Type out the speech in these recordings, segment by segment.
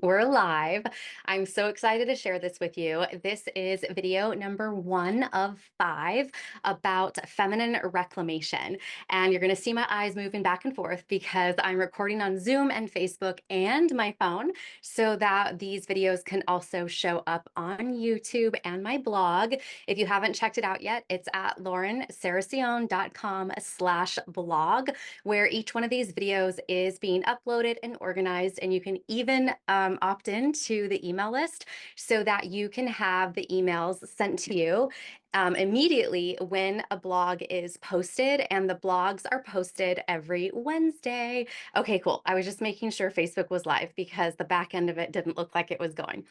We're live. I'm so excited to share this with you. This is video number 1 of 5 about feminine reclamation. And you're going to see my eyes moving back and forth because I'm recording on Zoom and Facebook and my phone so that these videos can also show up on YouTube and my blog. If you haven't checked it out yet, it's at laurensaracillon.com/blog, where each one of these videos is being uploaded and organized, and you can even opt in to the email list so that you can have the emails sent to you immediately when a blog is posted, and the blogs are posted every Wednesday. Okay, cool. I was just making sure Facebook was live because the back end of it didn't look like it was going.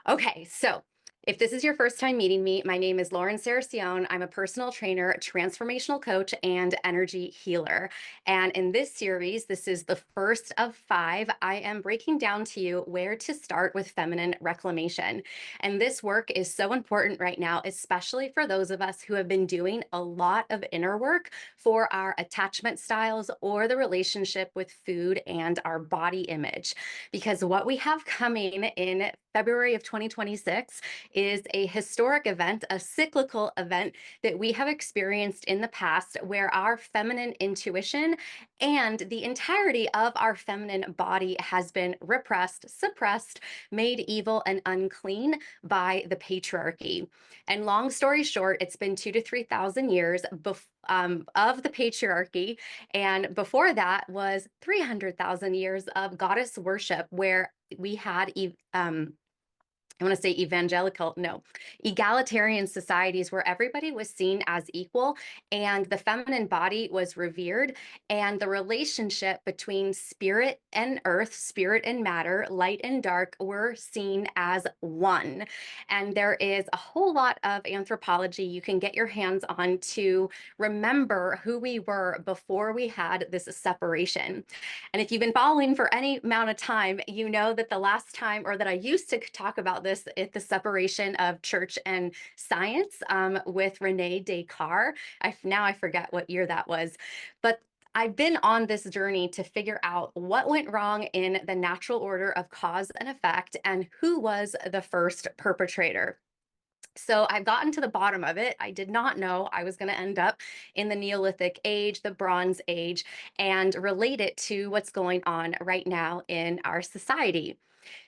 Okay, so if this is your first time meeting me, my name is Lauren Saracione. I'm a personal trainer, transformational coach, and energy healer. And in this series, this is the first of 5, I am breaking down to you where to start with feminine reclamation. And this work is so important right now, especially for those of us who have been doing a lot of inner work for our attachment styles or the relationship with food and our body image. Because what we have coming in February of 2026 is a historic event, a cyclical event that we have experienced in the past, where our feminine intuition and the entirety of our feminine body has been repressed, suppressed, made evil and unclean by the patriarchy. And long story short, it's been 2 to 3,000 years of the patriarchy, and before that was 300,000 years of goddess worship, where we had I want to say evangelical, no, egalitarian societies where everybody was seen as equal and the feminine body was revered, and the relationship between spirit and earth, spirit and matter, light and dark were seen as one. And there is a whole lot of anthropology you can get your hands on to remember who we were before we had this separation. And if you've been following for any amount of time, you know that the last time, or that I used to talk about this at the separation of church and science with Rene Descartes. Now I forget what year that was, but I've been on this journey to figure out what went wrong in the natural order of cause and effect and who was the first perpetrator. So I've gotten to the bottom of it. I did not know I was going to end up in the Neolithic age, the Bronze Age, and relate it to what's going on right now in our society.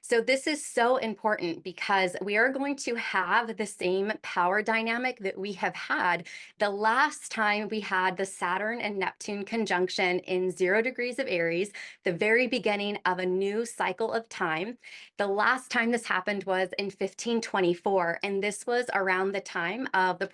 So this is so important because we are going to have the same power dynamic that we have had the last time we had the Saturn and Neptune conjunction in 0 degrees of Aries, the very beginning of a new cycle of time. The last time this happened was in 1524, and this was around the time of the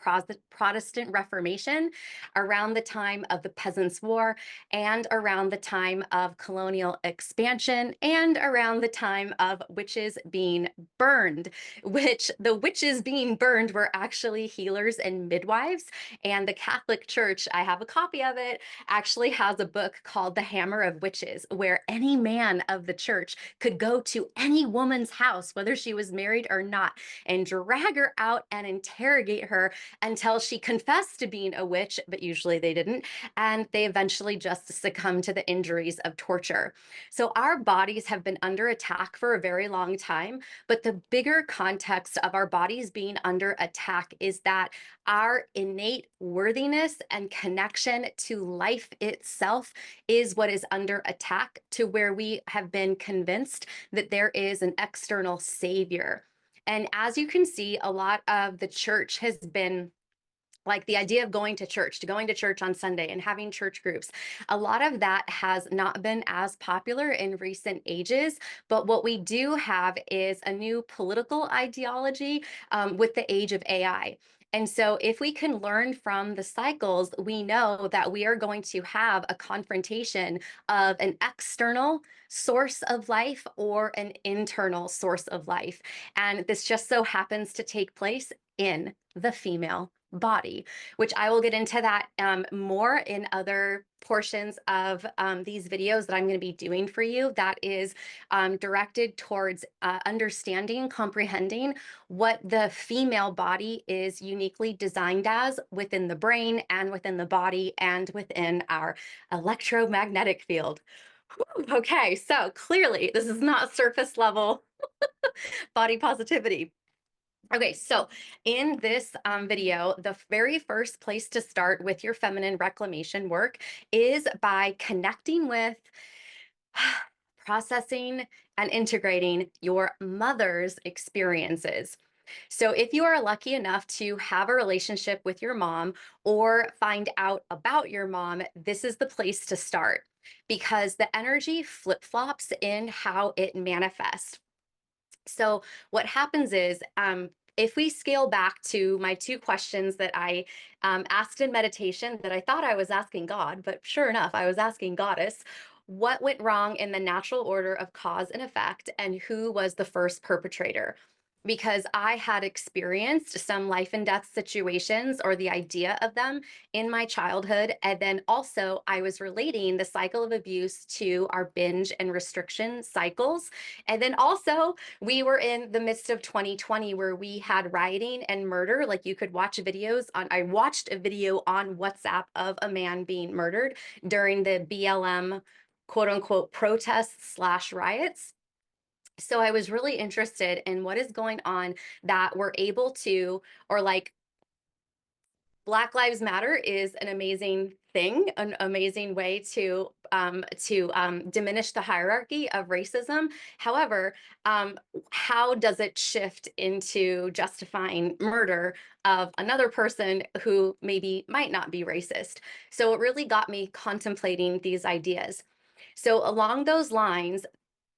Protestant Reformation, around the time of the Peasants War, and around the time of Colonial Expansion, and around the time of witches being burned, which the witches being burned were actually healers and midwives. And the Catholic Church, I have a copy of it, actually has a book called The Hammer of Witches, where any man of the church could go to any woman's house, whether she was married or not, and drag her out and interrogate her until she confessed to being a witch, but usually they didn't, and they eventually just succumbed to the injuries of torture. So our bodies have been under attack for a very long time, but the bigger context of our bodies being under attack is that our innate worthiness and connection to life itself is what is under attack, to where we have been convinced that there is an external savior. And as you can see, a lot of the church has been like the idea of going to church on Sunday and having church groups. A lot of that has not been as popular in recent ages, but what we do have is a new political ideology with the age of AI. And so if we can learn from the cycles, we know that we are going to have a confrontation of an external source of life or an internal source of life. And this just so happens to take place in the female body, which I will get into that more in other portions of these videos that I'm going to be doing for you, that is directed towards understanding, comprehending what the female body is uniquely designed as within the brain and within the body and within our electromagnetic field. Okay, so clearly this is not surface level Body positivity. Okay, so in this video, the very first place to start with your feminine reclamation work is by connecting with, processing, and integrating your mother's experiences. So, if you are lucky enough to have a relationship with your mom or find out about your mom, this is the place to start because the energy flip flops in how it manifests. So what happens is, if we scale back to my two questions that I asked in meditation that I thought I was asking God, but sure enough, I was asking Goddess, what went wrong in the natural order of cause and effect, and who was the first perpetrator? Because I had experienced some life and death situations or the idea of them in my childhood. And then also, I was relating the cycle of abuse to our binge and restriction cycles. And then also, we were in the midst of 2020 where we had rioting and murder. Like you could watch videos on, I watched a video on WhatsApp of a man being murdered during the BLM quote unquote protests slash riots. So I was really interested in what is going on that we're able to, or like Black Lives Matter is an amazing thing, an amazing way to diminish the hierarchy of racism. However, how does it shift into justifying murder of another person who maybe might not be racist? So it really got me contemplating these ideas. So along those lines,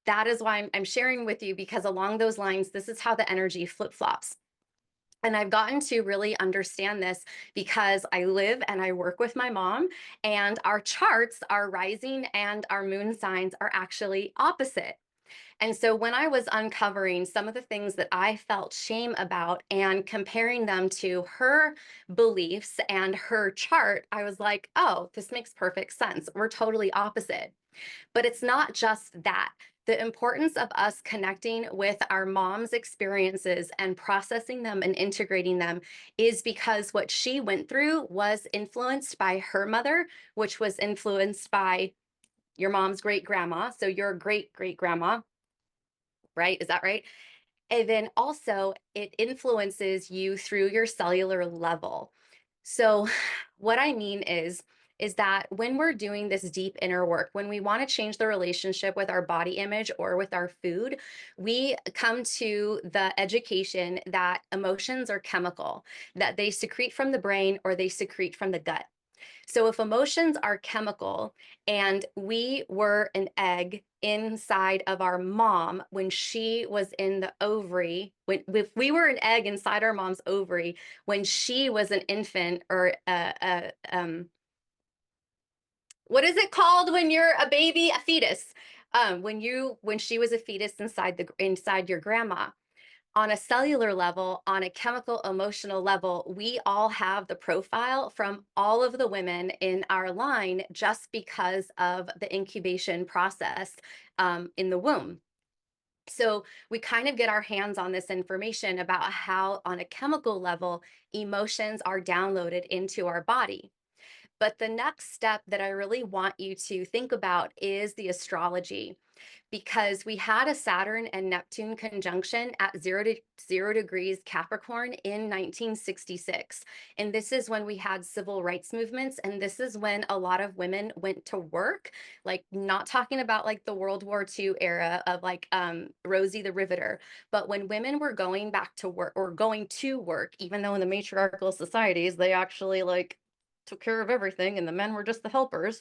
that is why I'm sharing with you, because along those lines, this is how the energy flip flops. And I've gotten to really understand this because I live and I work with my mom, and our charts, our rising and our moon signs are actually opposite. And so when I was uncovering some of the things that I felt shame about and comparing them to her beliefs and her chart, I was like, oh, this makes perfect sense. We're totally opposite. But it's not just that. The importance of us connecting with our mom's experiences and processing them and integrating them is because what she went through was influenced by her mother, which was influenced by your mom's great grandma. So your great great grandma, right? Is that right? And then also, it influences you through your cellular level. So, what I mean is that when we're doing this deep inner work, when we want to change the relationship with our body image or with our food, we come to the education that emotions are chemical, that they secrete from the brain or they secrete from the gut. So if emotions are chemical and we were an egg inside of our mom when she was in the ovary, when if we were an egg inside our mom's ovary when she was an infant, or what is it called when you're a baby, a fetus, when she was a fetus inside your grandma, on a cellular level, on a chemical emotional level, we all have the profile from all of the women in our line just because of the incubation process in the womb. So we kind of get our hands on this information about how, on a chemical level, emotions are downloaded into our body. But the next step that I really want you to think about is the astrology, because we had a Saturn and Neptune conjunction at 0 Capricorn in 1966. And this is when we had civil rights movements. And this is when a lot of women went to work, like not talking about like the World War II era of like Rosie the Riveter, but when women were going back to work or going to work, even though in the matriarchal societies, they actually like took care of everything and the men were just the helpers.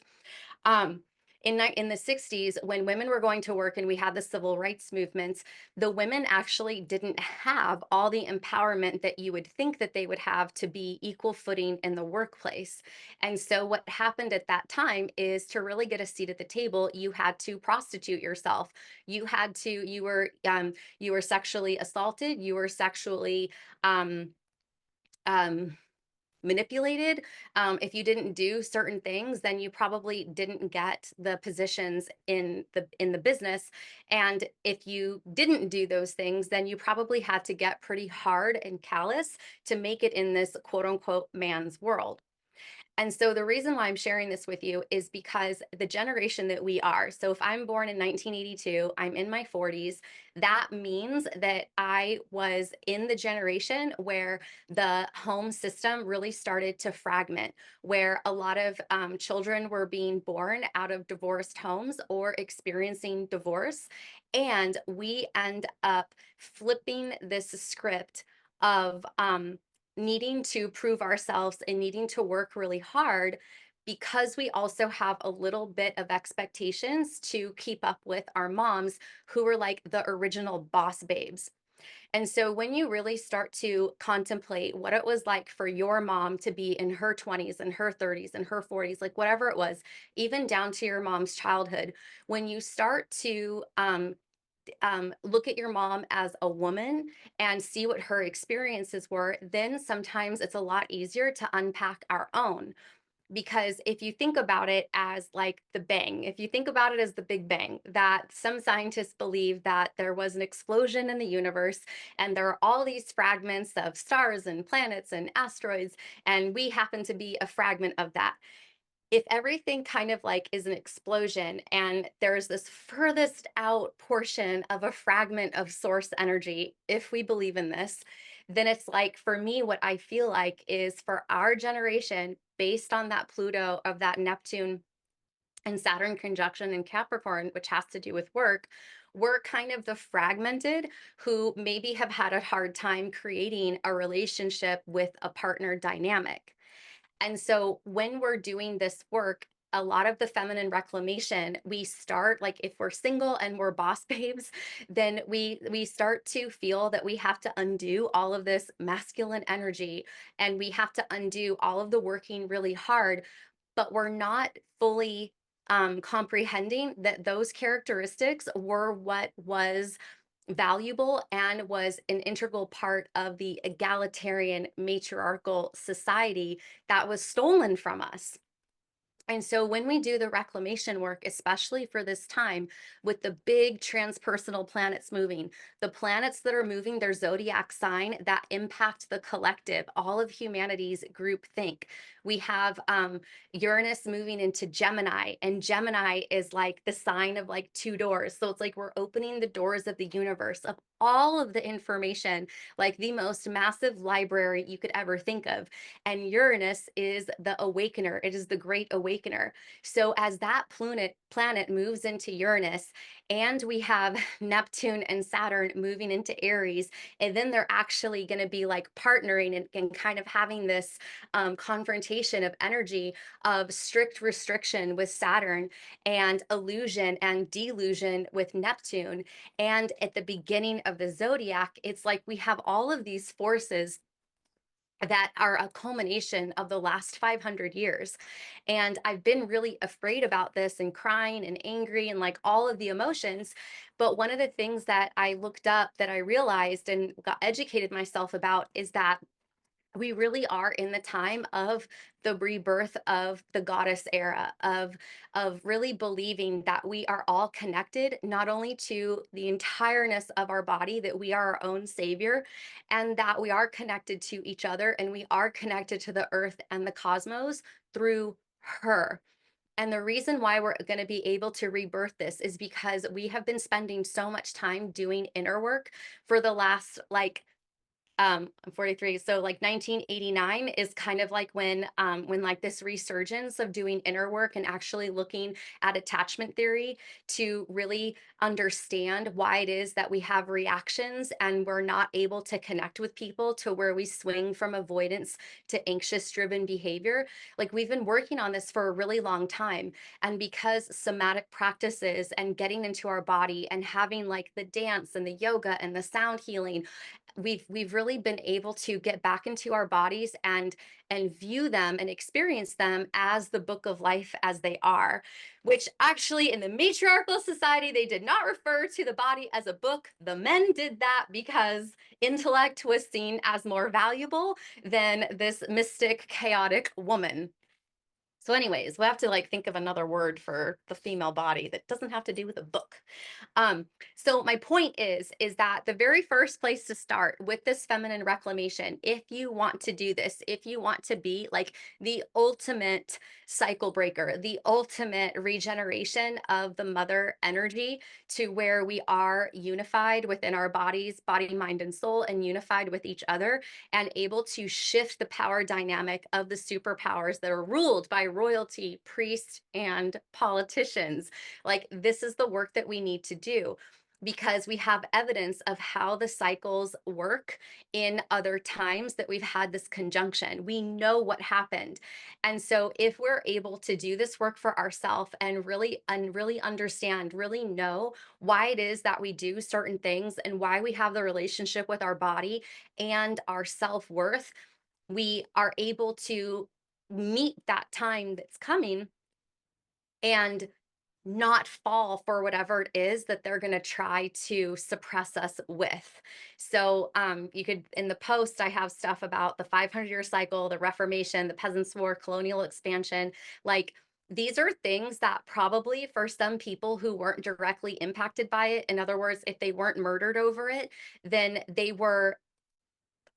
Um, in the 60s, when women were going to work and we had the civil rights movements, the women actually didn't have all the empowerment that you would think that they would have to be equal footing in the workplace. And so what happened at that time is, to really get a seat at the table, you had to prostitute yourself. You were sexually assaulted, you were sexually um, um, manipulated. If you didn't do certain things, then you probably didn't get the positions in the business. And if you didn't do those things, then you probably had to get pretty hard and callous to make it in this quote unquote man's world. And so the reason why I'm sharing this with you is because the generation that we are, so if I'm born in 1982, I'm in my 40s, that means that I was in the generation where the home system really started to fragment, where a lot of children were being born out of divorced homes or experiencing divorce. And we end up flipping this script of needing to prove ourselves and needing to work really hard because we also have a little bit of expectations to keep up with our moms who were like the original boss babes. And so when you really start to contemplate what it was like for your mom to be in her 20s and her 30s and her 40s, like whatever it was, even down to your mom's childhood, when you start to look at your mom as a woman and see what her experiences were, then sometimes it's a lot easier to unpack our own. Because if you think about it as like the bang, if you think about it as the Big Bang, that some scientists believe that there was an explosion in the universe and there are all these fragments of stars and planets and asteroids, and we happen to be a fragment of that. If everything kind of like is an explosion and there's this furthest out portion of a fragment of source energy, if we believe in this, then it's like for me, what I feel like is for our generation, based on that Pluto of that Neptune and Saturn conjunction in Capricorn, which has to do with work, we're kind of the fragmented who maybe have had a hard time creating a relationship with a partner dynamic. And so when we're doing this work, a lot of the feminine reclamation, we start like if we're single and we're boss babes, then we start to feel that we have to undo all of this masculine energy and we have to undo all of the working really hard, but we're not fully comprehending that those characteristics were what was valuable and was an integral part of the egalitarian matriarchal society that was stolen from us. And so when we do the reclamation work, especially for this time with the big transpersonal planets moving, the planets that are moving their zodiac sign that impact the collective, all of humanity's group think. We have Uranus moving into Gemini, and Gemini is like the sign of like two doors. So it's like we're opening the doors of the universe of all of the information, like the most massive library you could ever think of. And Uranus is the awakener. It is the great awakener. So as that planet moves into Uranus, and we have Neptune and Saturn moving into Aries, and then they're actually going to be like partnering and kind of having this confrontation of energy of strict restriction with Saturn and illusion and delusion with Neptune. And at the beginning of the zodiac, it's like we have all of these forces that are a culmination of the last 500 years. And I've been really afraid about this and crying and angry and like all of the emotions. But one of the things that I looked up that I realized and got educated myself about is that we really are in the time of the rebirth of the goddess era of really believing that we are all connected not only to the entireness of our body, that we are our own savior, and that we are connected to each other and we are connected to the earth and the cosmos through her. And the reason why we're going to be able to rebirth this is because we have been spending so much time doing inner work for the last like I'm 43, so like 1989 is kind of like when like this resurgence of doing inner work and actually looking at attachment theory to really understand why it is that we have reactions and we're not able to connect with people, to where we swing from avoidance to anxious driven behavior. Like we've been working on this for a really long time, and because somatic practices and getting into our body and having like the dance and the yoga and the sound healing, we've really been able to get back into our bodies and view them and experience them as the book of life as they are, which actually in the matriarchal society they did not refer to the body as a book. The men did that because intellect was seen as more valuable than this mystic chaotic woman. So anyways, we'll have to like think of another word for the female body that doesn't have to do with a book. Um, so my point is that the very first place to start with this feminine reclamation, if you want to do this, if you want to be like the ultimate cycle breaker, the ultimate regeneration of the mother energy to where we are unified within our bodies, body, mind, and soul, and unified with each other, and able to shift the power dynamic of the superpowers that are ruled by royalty, priests, and politicians. Like, this is the work that we need to do because we have evidence of how the cycles work in other times that we've had this conjunction. We know what happened. And so if we're able to do this work for ourselves and really understand, really know why it is that we do certain things and why we have the relationship with our body and our self-worth, we are able to meet that time that's coming and not fall for whatever it is that they're going to try to suppress us with. So you could, in the post, I have stuff about the 500-year cycle, the Reformation, the Peasants War, Colonial Expansion. Like, these are things that probably for some people who weren't directly impacted by it, in other words, if they weren't murdered over it, then they were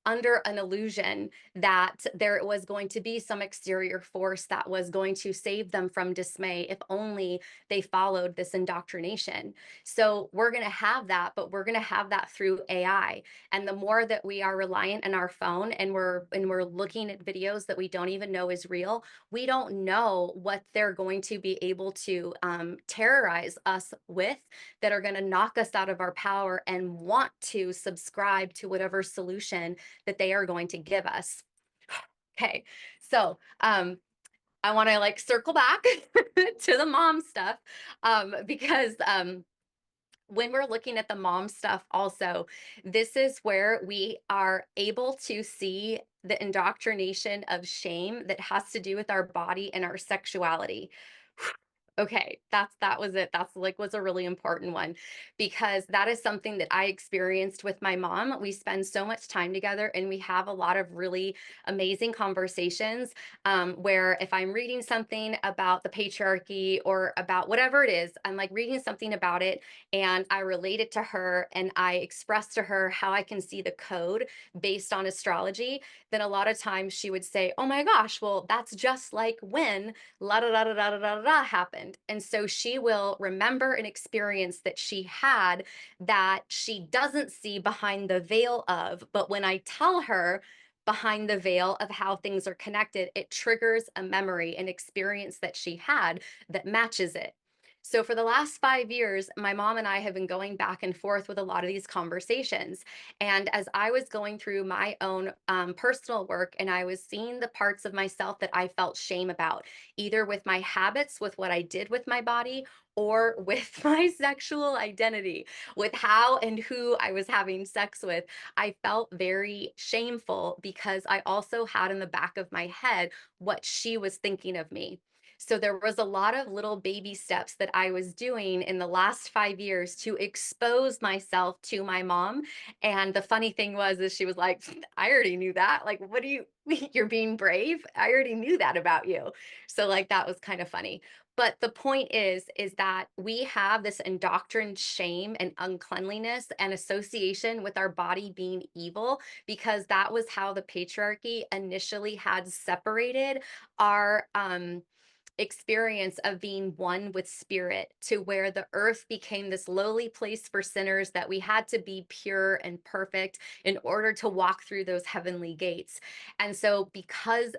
under an illusion that there was going to be some exterior force that was going to save them from dismay if only they followed this indoctrination. So we're going to have that, but we're going to have that through AI. And the more that we are reliant on our phone and we're looking at videos that we don't even know is real, we don't know what they're going to be able to terrorize us with, that are going to knock us out of our power and want to subscribe to whatever solution that they are going to give us. Okay, so I want to like circle back to the mom stuff, because when we're looking at the mom stuff also, this is where we are able to see the indoctrination of shame that has to do with our body and our sexuality. Okay, that was it. That's like was a really important one because that is something that I experienced with my mom. We spend so much time together and we have a lot of really amazing conversations, where if I'm reading something about the patriarchy or about whatever it is, I'm like reading something about it and I relate it to her and I express to her how I can see the code based on astrology, then a lot of times she would say, "Oh my gosh, well, that's just like when la da da da da da da da happened." And so she will remember an experience that she had that she doesn't see behind the veil of, but when I tell her behind the veil of how things are connected, it triggers a memory, an experience that she had that matches it. So for the last 5 years, my mom and I have been going back and forth with a lot of these conversations. And as I was going through my own personal work and I was seeing the parts of myself that I felt shame about, either with my habits, with what I did with my body, or with my sexual identity, with how and who I was having sex with, I felt very shameful because I also had in the back of my head what she was thinking of me. So there was a lot of little baby steps that I was doing in the last 5 years to expose myself to my mom. And the funny thing was, is she was like, "I already knew that. Like, what do you, you're being brave. I already knew that about you." So like, that was kind of funny. But the point is that we have this indoctrined shame and uncleanliness and association with our body being evil because that was how the patriarchy initially had separated our experience of being one with spirit, to where the earth became this lowly place for sinners that we had to be pure and perfect in order to walk through those heavenly gates. And so because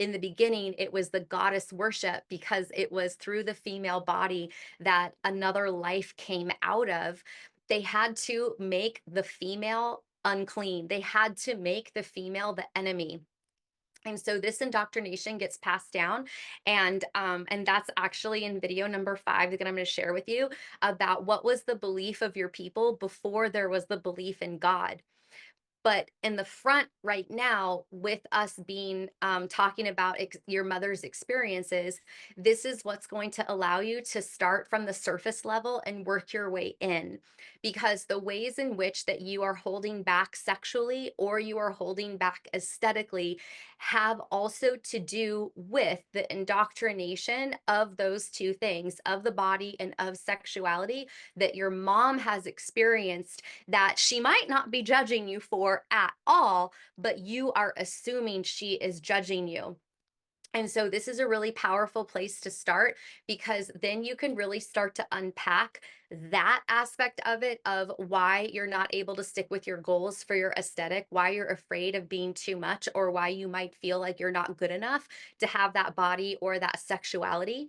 in the beginning it was the goddess worship, because it was through the female body that another life came out of, they had to make the female unclean, they had to make the female the enemy. And so this indoctrination gets passed down, and that's actually in video number 5 that I'm going to share with you about what was the belief of your people before there was the belief in God. But in the front right now, with us being talking about your mother's experiences, this is what's going to allow you to start from the surface level and work your way in. Because the ways in which that you are holding back sexually or you are holding back aesthetically have also to do with the indoctrination of those two things, of the body and of sexuality, that your mom has experienced, that she might not be judging you for at all, but you are assuming she is judging you. And so this is a really powerful place to start, because then you can really start to unpack that aspect of it, of why you're not able to stick with your goals for your aesthetic, why you're afraid of being too much, or why you might feel like you're not good enough to have that body or that sexuality.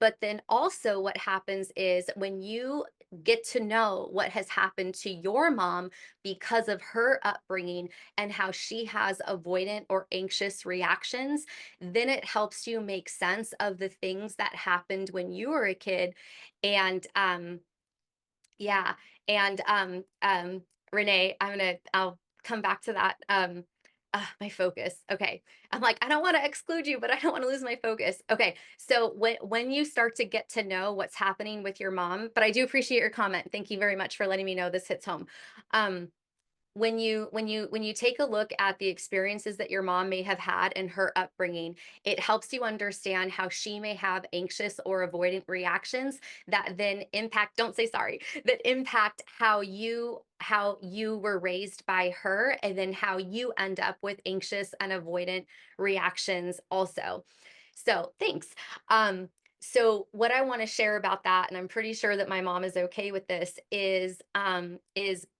But then also, what happens is when you get to know what has happened to your mom because of her upbringing and how she has avoidant or anxious reactions, then it helps you make sense of the things that happened when you were a kid. And yeah, and Renee, I'll come back to that. My focus. Okay. I'm like, I don't want to exclude you, but I don't want to lose my focus. Okay. So when you start to get to know what's happening with your mom, but I do appreciate your comment. Thank you very much for letting me know this hits home. Um, when you take a look at the experiences that your mom may have had in her upbringing, it helps you understand how she may have anxious or avoidant reactions that then impact, don't say sorry, that impact how you were raised by her, and then how you end up with anxious and avoidant reactions also. So thanks. um so what I want to share about that, and I'm pretty sure that my mom is okay with this, is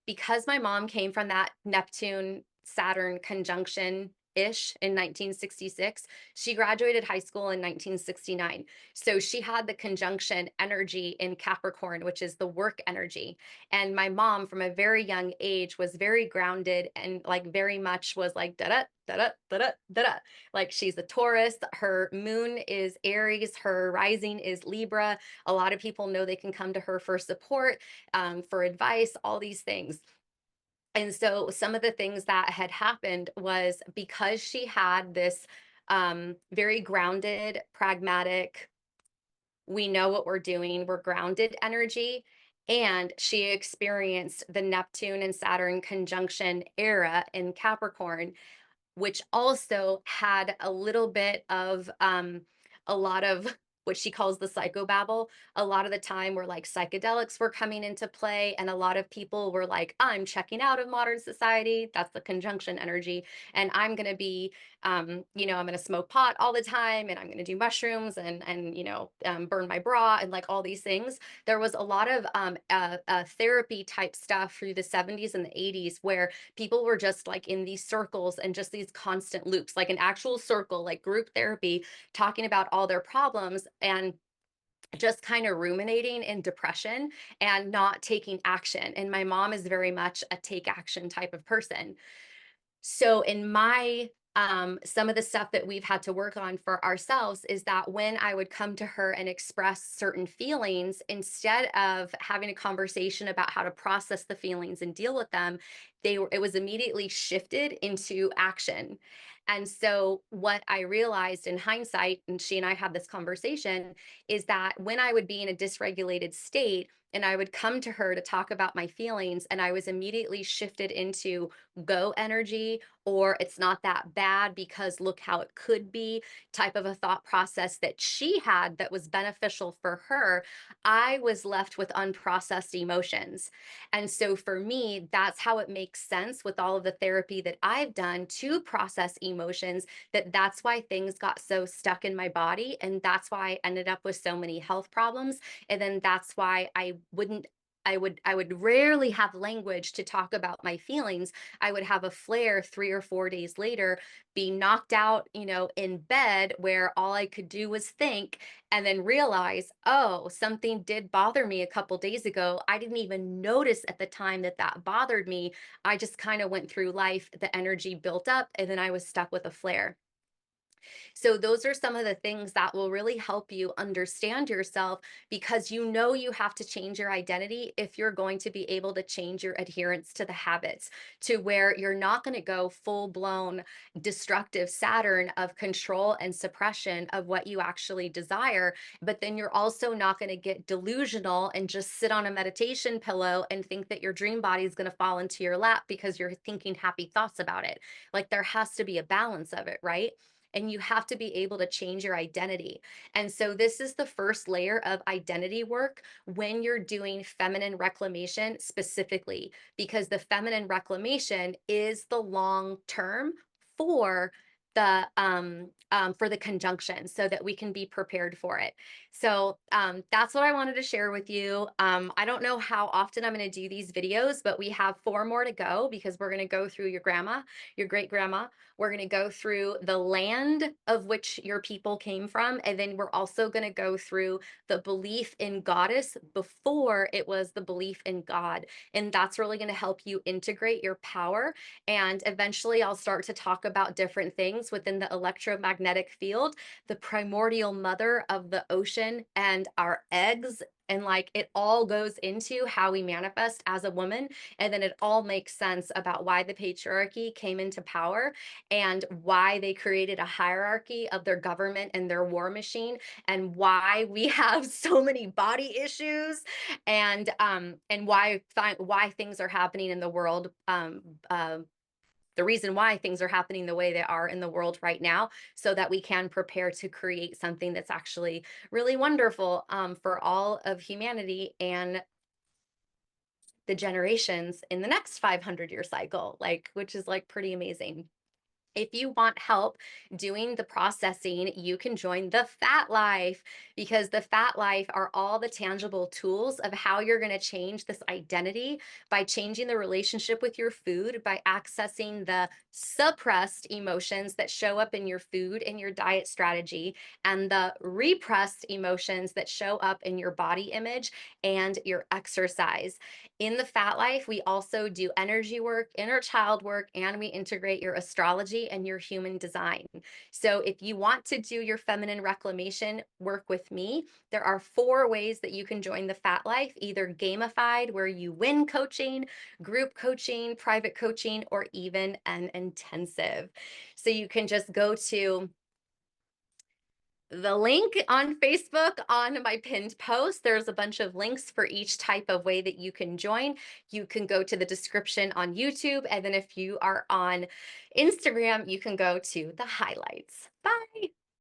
because my mom came from that Neptune Saturn conjunction ish in 1966. She graduated high school in 1969. So she had the conjunction energy in Capricorn, which is the work energy. And my mom, from a very young age, was very grounded and like very much was like da da da da da da da da. Like, she's a Taurus, her moon is Aries, her rising is Libra. A lot of people know they can come to her for support, for advice, all these things. And so some of the things that had happened was, because she had this very grounded, pragmatic, we know what we're doing, we're grounded energy. And she experienced the Neptune and Saturn conjunction era in Capricorn, which also had a little bit of a lot of what she calls the psychobabble. A lot of the time where like psychedelics were coming into play, and a lot of people were like, I'm checking out of modern society. That's the conjunction energy. And I'm going to be I'm going to smoke pot all the time, and I'm going to do mushrooms, and burn my bra, and like all these things. There was a lot of therapy type stuff through the 70s and the 80s, where people were just like in these circles and just these constant loops, like an actual circle, like group therapy, talking about all their problems, and just kind of ruminating in depression and not taking action. And my mom is very much a take action type of person. So in my some of the stuff that we've had to work on for ourselves is that when I would come to her and express certain feelings, instead of having a conversation about how to process the feelings and deal with them, it was immediately shifted into action. And so what I realized in hindsight, and she and I had this conversation, is that when I would be in a dysregulated state and I would come to her to talk about my feelings, and I was immediately shifted into go energy, or it's not that bad because look how it could be type of a thought process that she had that was beneficial for her, I was left with unprocessed emotions. And so for me, that's how it makes sense with all of the therapy that I've done to process emotions, that's why things got so stuck in my body, and that's why I ended up with so many health problems. And then that's why I would rarely have language to talk about my feelings. I would have a flare 3 or 4 days later, be knocked out, in bed, where all I could do was think, and then realize, oh, something did bother me a couple days ago. I didn't even notice at the time that that bothered me. I just kind of went through life, the energy built up, and then I was stuck with a flare. So those are some of the things that will really help you understand yourself, because you know you have to change your identity if you're going to be able to change your adherence to the habits, to where you're not going to go full blown destructive Saturn of control and suppression of what you actually desire. But then you're also not going to get delusional and just sit on a meditation pillow and think that your dream body is going to fall into your lap because you're thinking happy thoughts about it. Like, there has to be a balance of it, right? And you have to be able to change your identity. And so this is the first layer of identity work when you're doing feminine reclamation specifically, because the feminine reclamation is the long term for for the conjunction, so that we can be prepared for it. So that's what I wanted to share with you. I don't know how often I'm going to do these videos, but we have 4 more to go, because we're going to go through your grandma, your great grandma. We're going to go through the land of which your people came from. And then we're also going to go through the belief in goddess before it was the belief in God. And that's really going to help you integrate your power. And eventually, I'll start to talk about different things within the electromagnetic field, the primordial mother of the ocean, and our eggs. And like, it all goes into how we manifest as a woman. And then it all makes sense about why the patriarchy came into power, and why they created a hierarchy of their government and their war machine, and why we have so many body issues, and why things are happening in the world, the reason why things are happening the way they are in the world right now, so that we can prepare to create something that's actually really wonderful, for all of humanity and the generations in the next 500-year cycle, like, which is like pretty amazing. If you want help doing the processing, you can join the Fat Life, because the Fat Life are all the tangible tools of how you're going to change this identity by changing the relationship with your food, by accessing the suppressed emotions that show up in your food and your diet strategy, and the repressed emotions that show up in your body image and your exercise. In the Fat Life, we also do energy work, inner child work, and we integrate your astrology and your human design. So if you want to do your feminine reclamation work with me, there are 4 ways that you can join the Fat Life: either gamified, where you win coaching, group coaching, private coaching, or even an intensive. So you can just go to the link on Facebook on my pinned post. There's a bunch of links for each type of way that you can join. You can go to the description on YouTube. And then if you are on Instagram, you can go to the highlights. Bye.